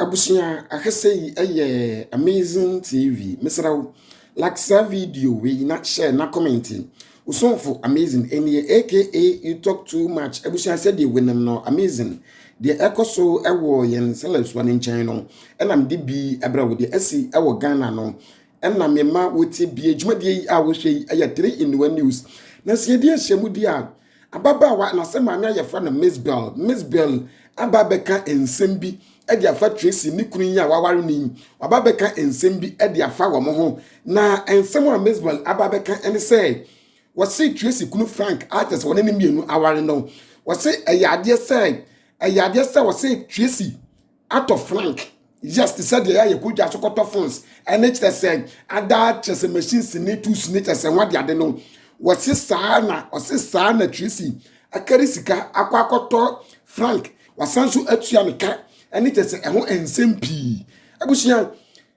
Abusia, I say a amazing TV. Mr. Laksa video we not share, not commenting. Uson for amazing. Any AKA you talk too much. Abusia said you win them no amazing. The echo so a war yen sellers one in China. And I'm DB abra with the SC our Ghana no. And I'm a ma with be a jumadi I will say a 3-in-1 news. Nancy dear Shemudia. Ababa wa na se mama ya fra na Mzbel ababeka ensembi e dia fa Tracy ni kunu ya waware ni ababeka ensembi e dia fa wo mo ho na ensem wa Mzbel ababeka ene se wose Tracy kunu Frank artist wona ni mienu aware no wose ayade se wose Tracy out of Frank just said ya yekuja sokoto phones ene kire se ada chese machines ni tools ni chese wa dia de no what's sana Tracy akarisika akwakoto Frank wasanso atuameka eni tese eho ensem pi abusia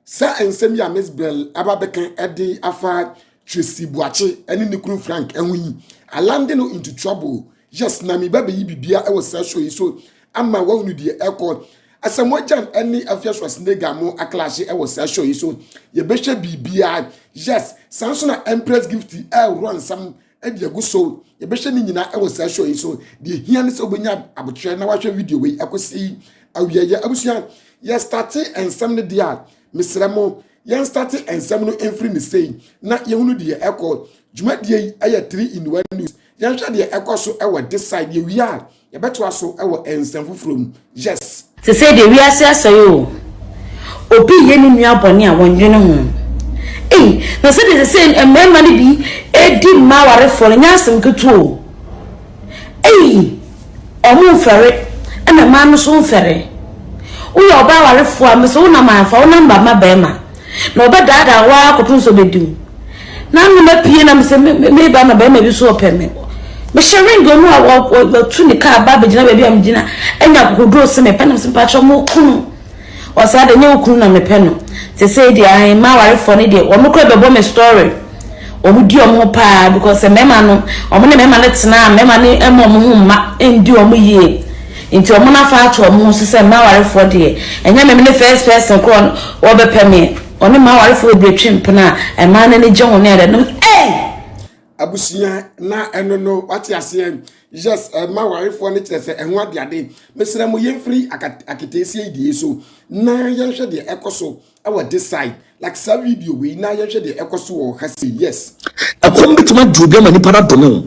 sa ensem ya Mzbel ababeka ede afa Tracy buache eni nikuru Frank enwi alande no into trouble just na me babe yi bibia e was show so ama wonu die eko asamojan eni Afia Schwar mo aklashi e was show so ye behwe bibia yes sanso na Empress Gifty run some ediago so ye behwe ni nyina e was show so the here ne so bonya abotre na wahwe video we akosi awiye abusia ye start and some ne dia misremo ye start and some no enfri ni say na ye hunu die eko juma die aye 3-in-1 news ye hwa die eko so e wa this side ye wi a ye beto aso e wa ensam from yes se say the we asayo obi ye ni nua bone a wonwene ho na se the same emma ni bi edi ma ware for nya asem keto omu fere na ma no so fere uyo oba ware fo am so na ma fa na mba ma be ma na oba dada wa akopun so bedu na no ma pie na me ba ma be ma bi so opeme me sharing go no a tu ni ka ba be gina be am gina enya kokodro se me penam se pacho mo kunu o sa de nye kunu na me peno se say di ai ma ware fo ni de o mo kro be bo me story o mu di o mo pa because me ma no o mo ne me ma ne tena me ma ne emo mo hu ma endi o mo yie nti o mo na fa ato o mo so se ma ware fo de enya me ne first person kro o be peme o ne ma ware fo be twempena e ma ne ne je ho ne de no abusia na eno no wati ase just ma ware fo ne tese ehwa diade mesira mo yemfri akitesi die so na yehwe de ekoso our this side like sa video we na yehwe de ekoso wo hasi yes akom bituma dubia mani para dono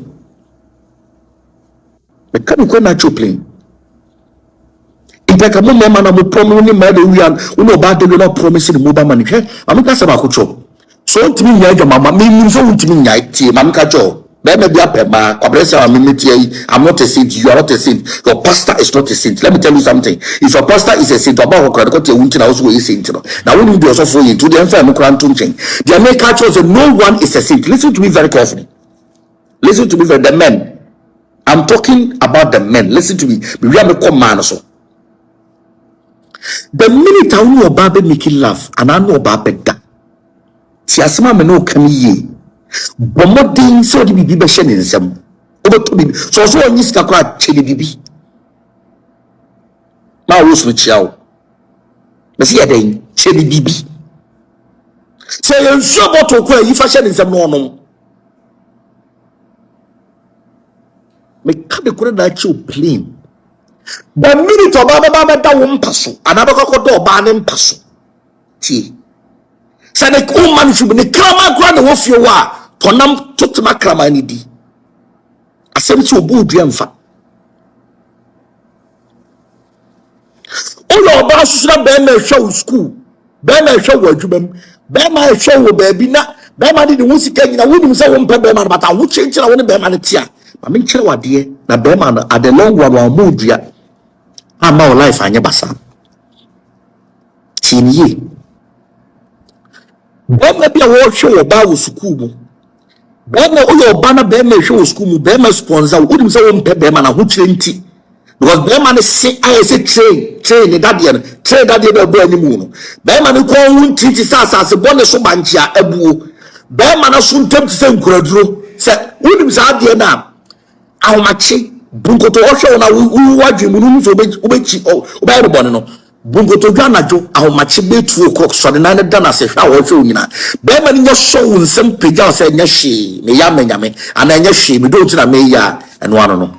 me kan ko na choplin ipeka mo mema na mo promise ni ma de wian uno ba de no promise ni mo ba mani hwe amika se ba ko chop so ntimi nya dwa mama me so ntimi nya tie mam ka jo be me bia pe ma kwabresa wa me tie I'm not a saint, you are not a saint, your pastor is not a saint. Let me tell you something, if your pastor is a saint about ko ko tie wunti na also a saint no na wonu bi so for you to the enfa me kran to nchen the make culture no one is a saint. Listen to me very carefully, listen to me very the men, I'm talking about the men. Listen to me, we are me come man so the minute I know about making love and I know about that ti asema me no kam ye bomodin so di bibi be hye ne nsam obeto bibi so onyi sika kwa chele bibi ma wo so chiao be se yeden chele bibi so yen so boto kwa yi fa hye ne nsam no no me ka be kure da chi o plain the minute oba ba da wo mpaso anabakọ do oba ne mpaso ti sane ko man shubu ne krama kra ne wo fie wa tonam totuma krama ni di asem ti obu odua mfa olo ba susura be ma hwe school be ma hwe wo adwumam be ma hwe wo baabi na be ma de wo sika nyina wo nim se wo mpa be ma bata wo chenchira wo ne be ma ne tia ma me nkyere wade na be ma no ade long one wa mo odua ama wo life anye basa tinye bema bia wo hwe wo ba wo school mu bema o yo ba na bema hwe wo school mu bema sponsor wo dim se wo mpe bema na ho kire nti because bema ne se I say train ne dadie no train dadie be bo animu no bema ne ko hu nti ti sasa bone so banchia abuo bema na so ntam ti se nkuraduro se wo dim sa adie na ahomachi bunkoto o hwe wo na wo wadwe mu no so obechi o ba bone no bungo to dwa najo ahomache be 2 o'clock so na na da na se hwa wo hwe nyina be ma nya so nsem pagya se nya hwe me ya manyame ana nya hwe me do tina me ya eno ano no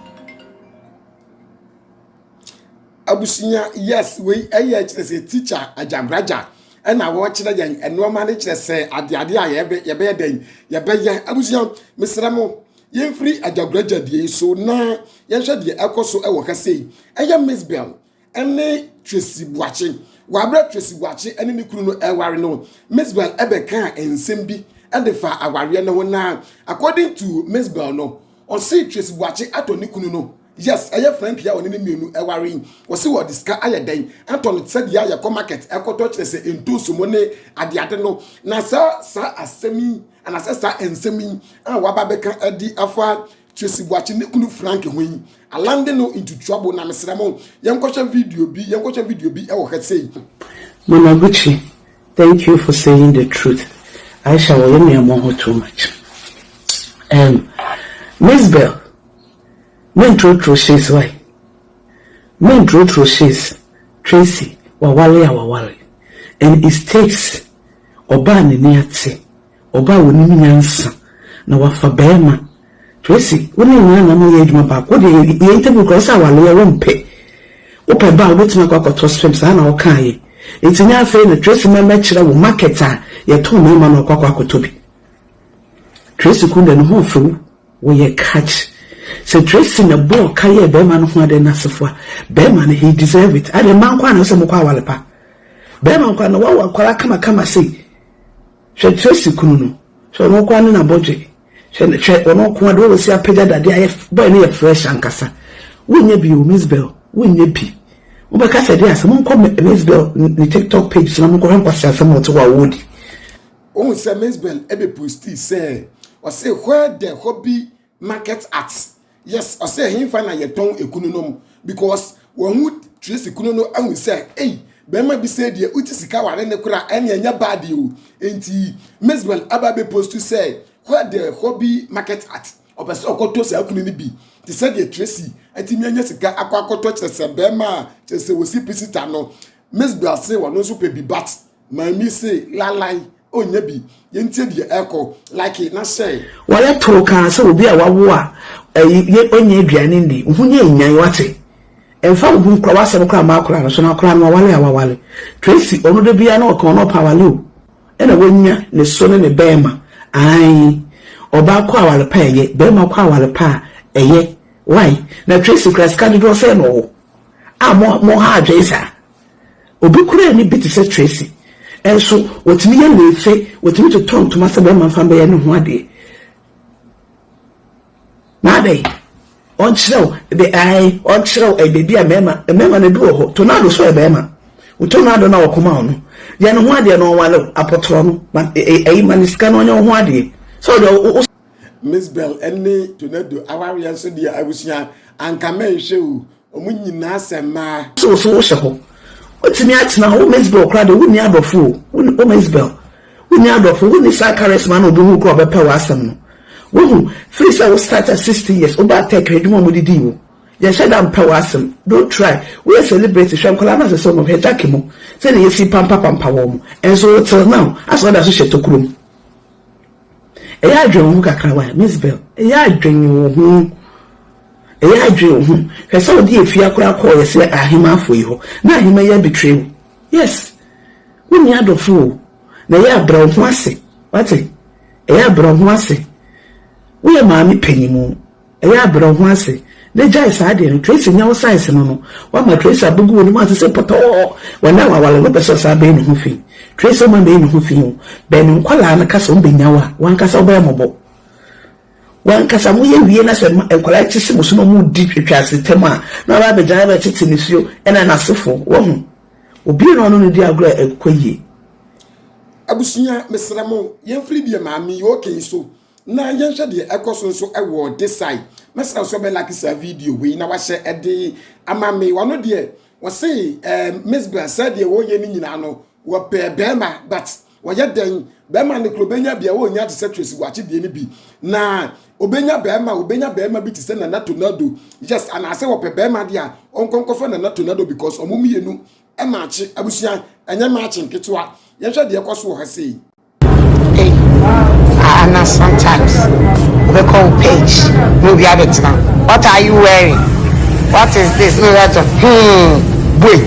abusinya yes we eye kire teacher ajabraja ena wo kire yan eno ma ne kire se ade a ye be den ye be ye abusinya mesramo yemfri ajabraja die so na ye hwe de ekoso e wo kasei eye Mzbel ene Tr0uble wabra Tr0uble ene ne kunu no eware no Mzbel ebeka ensem bi ende fa aware no na according to Mzbel no on say Tr0uble ato ne kunu no yes aye friend ya oni ne mienu eware wo se wo diska aye den anton said ya ye market ekoto kire se entusu mo ne ade no na sa asemi ana sa ensemi an waba beka adi afa Tr0uble ne kunu frank hoyi alande no into trouble na mesramo yenkocha video bi e wo kase Monaguchi, thank you for saying the truth. I shall worry too much. Mzbel, men Tr0uble says why? Men Tr0uble says Tracy wawale, and it takes oba ne niate, oba woni nyansa na wafa bema. Tracy, when you na mo ye dwuma ba ko de ye ntebu ko sa wale ye wompe. Ope ba obetima kwa toss films na o kan ye. Etinya afa na Tracy member kire wo market a ye to me ma na kwa akotobi. Tracy kunde no ho fu wo ye catch. So Tracy na bo ka ye be ma no ho ade na sefo. Be ma na he deserve it. Ade man kwa na se mo kwa wale pa. Be ma kwa na wa kwara kama say. So Tracy kunu no. So no kwa na budget. Ono kwa do si apega dade aye boy na fresh ankasa wonya bi Mzbel wonya bi wo be ka se dey asem nko Mzbel ni TikTok page na nko hankwasa asem to wa wodi o se Mzbel ebe posti say o say where the hobby market at yes o say him find na yeton ekunu no because when would Tracy kunu no and we say hey be ma bi say dey utisika ware ne kura enya bad o enti Mzbel aba be post say where the hobby market at opese okoto se akunu ni bi ti se de Tracy atimi anya sika akwakoto kire se be ma kire se wosi pisita no Mzbel say wono so pe bi bat ma mi say lalai onya bi yentie de eko like na say wale to kan se obi a wawo a ye onye aduane ndi hunye nyan wate emfa obu kwa wase no kwa ma akora no so na akora no wale awale Tracy ono de bia na okon no pa wale o ena wonya ne so ne bema ai oba kwa awale pa ye bema kwa awale pa eye why na Tracy class card do say no mo ha adwesa obi kura ni bit say Tracy enso wotimi ye lefe wotimi to ton to masa bema fa be ye no ho ade na dey on chiro the ai on chiro e baby a mema ne do ho to na do so e bema utonado na okoma ono ya no ho ade no wale apotro no maniska no nya ho ade so the Mzbel ene Tr0uble aware so dia abusia anka menhwe o omunyina asema so hye ho otimi atena ho Mzbel kra de woni adofo o Mzbel woni adofo woni sa charisma no do ko obepa wasam no wo free say we start at 60 years oba take ready mo didi wo ya shada mpa wasam don't try we celebrate sham kola na so mo hetake mo say na yesi pampa wo mo enso till now aso da so hye tokurum eya adwen ho kakra wa Mzbel eya adwen ho hwese odi efia kora ko yesi ahima afo yi ho na ahima ya betray yes woni adofo na ya bra ho ase wate eya bra ho ase we ma mi panyimu eya bra ho ase na jai sa de Tracy nya wo size no wa ma Tracy abugu woni ma se poto wana wa wale no pese sa be ni ho fi Tracy ma be ni ho fi be ni nkwala na kasa mbe nyawa wan kasa oba mobo wan kasa mu ye wie na se nkwala tisi muso no mu di twatwase tema na ba be jai ba titi ni fio ena na sefo wo hu obi no no di agro ekoye abusunya mesramo yemfri bia maami okay so na yenhwe de ekoso so ewo this side mesra so be like this video we na wa share ede amame wano de wo say Mzbel said de wo ye ni nyina no wo pe bema but wɔyɛ den bɛrima ne kuro benya bia wo nya te sɛ Tracy wachi die ne bi na obenya bɛrima bi te sɛ na Tr0uble yes and ase wo pe bɛrima dia onkonkofo na Tr0uble because omumienu e maachi abusia enye maachi nketewa yɛhwɛ de ɛkɔ so wɔ ha sei. Hey, and sometimes we call page. No, we have it now. What are you wearing? What is this? No, that's boy.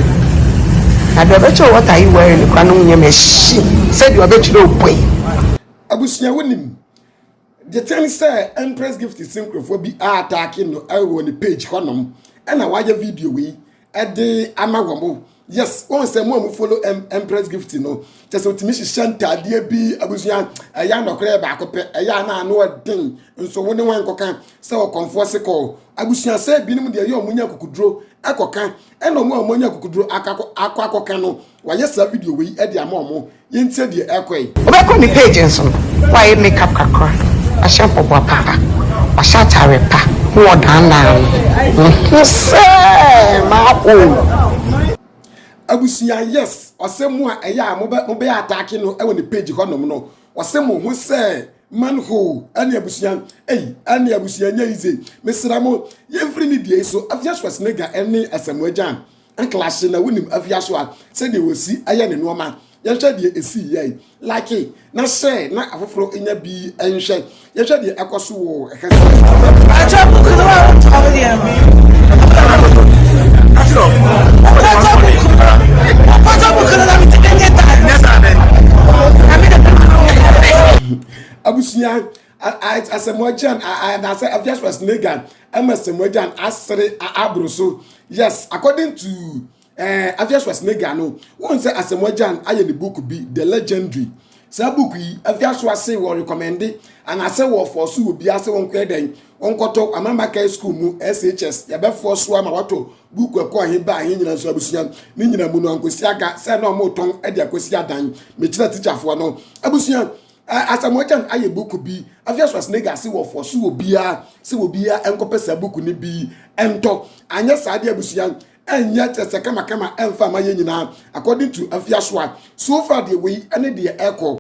Now, the better what are you wearing? You can't machine. Said you are better no boy. Abusia wonim. The thing say Empress Gifty synchro be attacking no on the page konom. And I watch a video we at the amawamo. Yes, once a more follow Empress Gifty no. Just what Miss Shanta dear be abusian a yan no crab back up a yana no a thing. And so when one cocan so conforce call. Abusian said binum de yo munya kukudro a cocan and no more munya kukudro aqua cano. Why yes a video we at the amomo yin said the equa. Back on the page and so why make up kakra. A shampoo papa. A shot a repa. More than now. Say my own. Abusia yes osemu a eya mo be attacking no e won the page honom no osemu hu say manhole ani abusia ani abusia nya ize mesra mo yemfri ni die so Afia Schwarzenegger ene asemu agyan an clash na wonim Afia so a say de wosi aye ne no ma yehwe de esi ye like na share na afoforo enya bi enhwe yehwe de ekoso wo ekese achabu kula tawdi ami abusia asemojan na say Afia Schwarzenegger asemojan asre abroso yes according to Afia Schwarzenegger no won say asemojan aye the book be the legendary say book yi Afia Schwarzenegger will recommend and I say wo for so obi ase won kweden onkoto amamba kai school mu SHS ya be for so ama wato book ekọ ahe ba ahe nyina so abusia ni nyina mu no ankosi aga say na mo ton e de akosi adan me kira teacher fo no abusia asamojan aye book bi Afia Schwarzenegger si wo for so obia enkopesa book ni bi ento anya saade abusia enya tese kama emfa ma ye nyina according to Afia Schwar so far the way any the echo